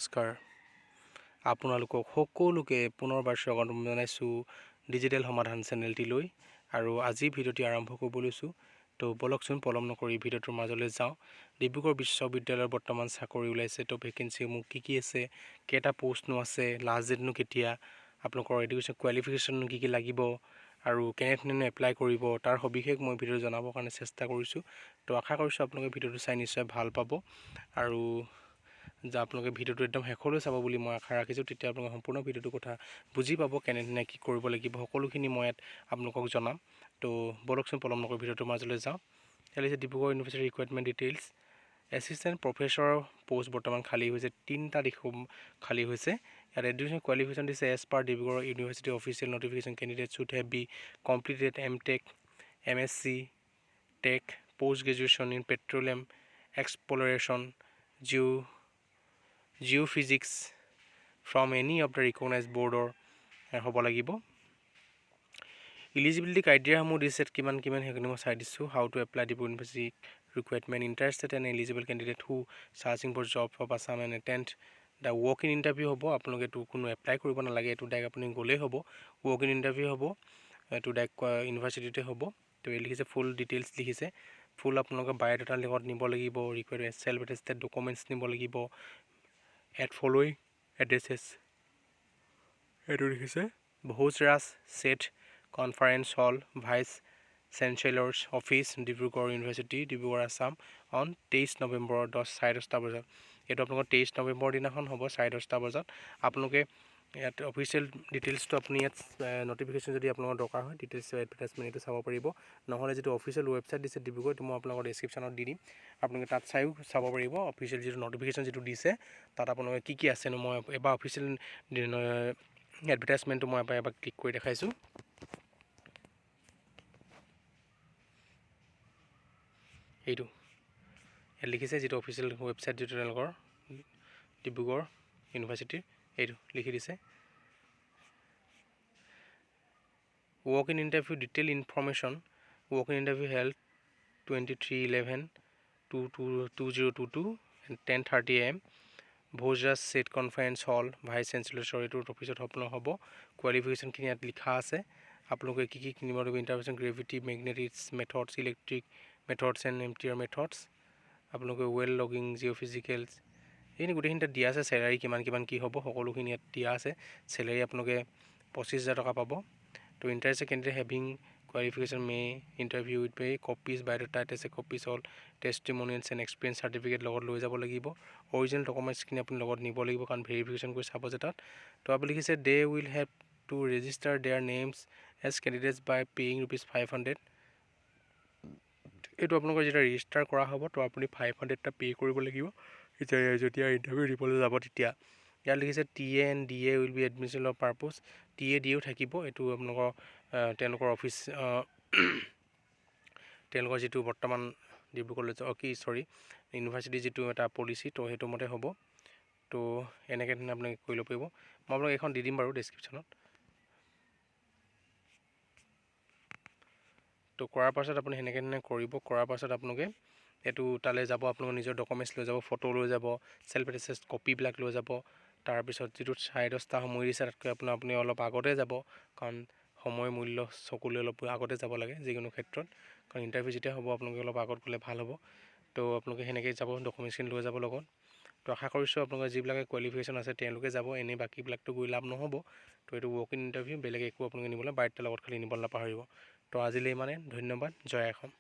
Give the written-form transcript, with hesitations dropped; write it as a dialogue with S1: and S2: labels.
S1: নমস্কাৰ আপোনালোকক সকলোকে পুনৰবাৰ স্বাগতম জনাইছোঁ ডিজিটেল সমাধান চেনেলটিলৈ আৰু আজি ভিডিঅ'টি আৰম্ভ কৰিব লৈছোঁ তো বলকচোন পলম নকৰি ভিডিঅ'টোৰ মাজলৈ যাওঁ ডিব্ৰুগড় বিশ্ববিদ্যালয়ৰ বৰ্তমান চাকৰি ওলাইছে তো ভেকেন্সি মোক কি আছে কেইটা পোষ্টনো আছে লাষ্ট ডেটনো কেতিয়া আপোনালোকৰ এডুকেশ্যন কোৱালিফিকেশ্যননো কি লাগিব আৰু কেনেধৰণে এপ্লাই কৰিব তাৰ সবিশেষ মই ভিডিঅ' জনাবৰ কাৰণে চেষ্টা কৰিছোঁ তো আশা কৰিছোঁ আপোনালোকে ভিডিঅ'টো চাই নিশ্চয় ভাল পাব আৰু আপোনালোকে ভিডিঅ'টো একদম শেষলৈ চাব বুলি মই আশা ৰাখিছোঁ তেতিয়া আপোনালোকে সম্পূৰ্ণ ভিডিঅ'টোৰ কথা বুজি পাব কেনেধৰণে কি কৰিব লাগিব সকলোখিনি মই ইয়াত আপোনালোকক জনাম তো বলকচোন পলম নকৰি ভিডিঅ'টোৰ মাজলৈ যাওঁ ইয়াত হৈছে Dibrugarh university recruitment details assistant প্ৰফেচৰৰ পোষ্ট বৰ্তমান খালী হৈছে 3টা দিশ খালী হৈছে ইয়াত এডুকেশ্যন কোৱালিফিকেশ্যন দিছে as per Dibrugarh university official notification candidate should have be completed MTech MSc tech post graduation in petroleum exploration geophysics from any of the recognise বৰ্ডৰ হ'ব লাগিব ইলিজিবিলিটি ক্ৰাইটেৰিয়াসমূহ দিছে কিমান সেইখিনি মই চাই দিছোঁ how to apply Dibrugarh university recruitment interested and eligible candidate who searching for job of Assam and attend the walk in interview হ'ব আপোনালোকে এইটো কোনো এপ্লাই কৰিব নালাগে এইটো ডাইৰেক্ট আপুনি গ'লেই হ'ব ৱৰ্ক ইন ইণ্টাৰভিউ হ'ব এইটো ডাইৰেক্ট ইউনিভাৰ্চিটিতে হ'ব তো এই লিখিছে ফুল ডিটেইলছ লিখিছে ফুল আপোনালোকে বায়'ডাটাৰ লগত নিব লাগিব ৰিকুৱাৰ্ড চেল্ফ এটেষ্টেড ডকুমেণ্টছ নিব লাগিব এট ফলোইং এড্ৰেছেছ এইটো লিখিছে Bhojraj Seth conference hall vice chancellor's office Dibrugarh university Dibrugarh Assam on 23 November 10:30 বজাত এইটো আপোনালোকৰ 23 নৱেম্বৰ দিনাখন হ'ব 10:30 বজাত আপোনালোকে ইয়াত অফিচিয়েল ডিটেইলছটো আপুনি ইয়াত নটিফিকেশ্যন যদি আপোনালোকৰ দৰকাৰ হয় ডিটেইলছ এডভাৰটাইজমেণ্ট এইটো চাব পাৰিব নহ'লে যিটো অফিচিয়েল ৱেবছাইট দিছে ডিব্ৰুগড় এইটো মই আপোনালোকৰ ডেছক্ৰিপশ্যনত দি দিম আপোনালোকে তাত চাব পাৰিব অফিচিয়েল যিটো নটিফিকেশ্যন যিটো দিছে তাত আপোনালোকে কি আছেনো মই এবাৰ অফিচিয়েল এডভাৰটাইজমেণ্টটো মই এবাৰ ক্লিক কৰি দেখাইছোঁ এইটো ইয়াত লিখিছে যিটো অফিচিয়েল ৱেবছাইট যিটো তেওঁলোকৰ ডিব্ৰুগড় ইউনিভাৰ্চিটিৰ এইটো লিখি দিছে walk in interview detail information walk in interview held 23/11/2022 10:30 AM Bhojraj Seth conference hall vice চেঞ্চেলৰ্ছৰ এইটোৰ অফিচত হ'ব কোৱালিফিকেশ্যনখিনি ইয়াত লিখা আছে আপোনালোকে কি কিনিব লাগিব intervention gravity magnetics methods electric methods and MTR methods আপোনালোকে ৱেল লগিং জিঅ'ফিজিকেলছ এইখিনি গোটেইখিনি তাত দিয়া আছে চেলাৰী কিমান কি হ'ব সকলোখিনি ইয়াত দিয়া আছে চেলাৰী আপোনালোকে 25,000 টকা পাব তো interest candidate having qualification may interview with may copies biodata attach copies all testimonials and experience certificate লগত লৈ যাব লাগিব অৰিজিনেল ডকুমেণ্টছখিনি আপুনি লগত নিব লাগিব কাৰণ ভেৰিফিকেশ্যন কৰি চাব যে তাত তো আপুনি লিখিছে they will have to register their names as candidates by paying ₹500 এইটো আপোনালোকৰ যেতিয়া ৰেজিষ্টাৰ কৰা হ'ব তো আপুনি 500 পে' কৰিব লাগিব যেতিয়া ইণ্টাৰভিউ দিবলৈ যাব তেতিয়া ইয়াত লিখিছে TA and DA will be এডমিশ্যনৰ পাৰপ'জ TA DAও থাকিব এইটো আপোনালোকৰ তেওঁলোকৰ অফিচ তেওঁলোকৰ যিটো বৰ্তমান ডিব্ৰুগড় ইউনিভাৰ্চিটি যিটো এটা পলিচি তো সেইটো মতে হ'ব তো এনেকৈ ধৰণে আপোনালোকে কৰি ল'ব পাৰিব মই আপোনালোক এখন দি দিম বাৰু ডেছক্ৰিপশ্যনত তো কৰাৰ পাছত আপুনি সেনেকৈ ধৰণে কৰিব কৰাৰ পাছত আপোনালোকে এইটো তালৈ যাব আপোনালোকৰ নিজৰ ডকুমেণ্টছ লৈ যাব ফটো লৈ যাব চেল্ফ এটেষ্টেড কপিবিলাক লৈ যাব তাৰপিছত যিটো 10:30 সময় দিছে তাতকৈ আপুনি অলপ আগতে যাব কাৰণ সময় মূল্য চকুলৈ অলপ আগতে যাব লাগে যিকোনো ক্ষেত্ৰত কাৰণ ইণ্টাৰভিউ যেতিয়া হ'ব আপোনালোকে অলপ আগত গ'লে ভাল হ'ব তো আপোনালোকে সেনেকৈ যাব ডকুমেণ্টছখিনি লৈ যাব লগত তো আশা কৰিছোঁ আপোনালোকৰ যিবিলাকে কোৱালিফিকেশ্যন আছে তেওঁলোকে যাব এনেই বাকীবিলাকতো গৈ লাভ নহ'ব তো এইটো ৱৰ্ক ইন ইণ্টাৰভিউ বেলেগ একো আপোনালোকে নিবলৈ বায়'ডাটাৰ লগত খালি নিবলৈ নাপাহৰিব তো আজিলৈ ইমানে ধন্যবাদ জয় অসম।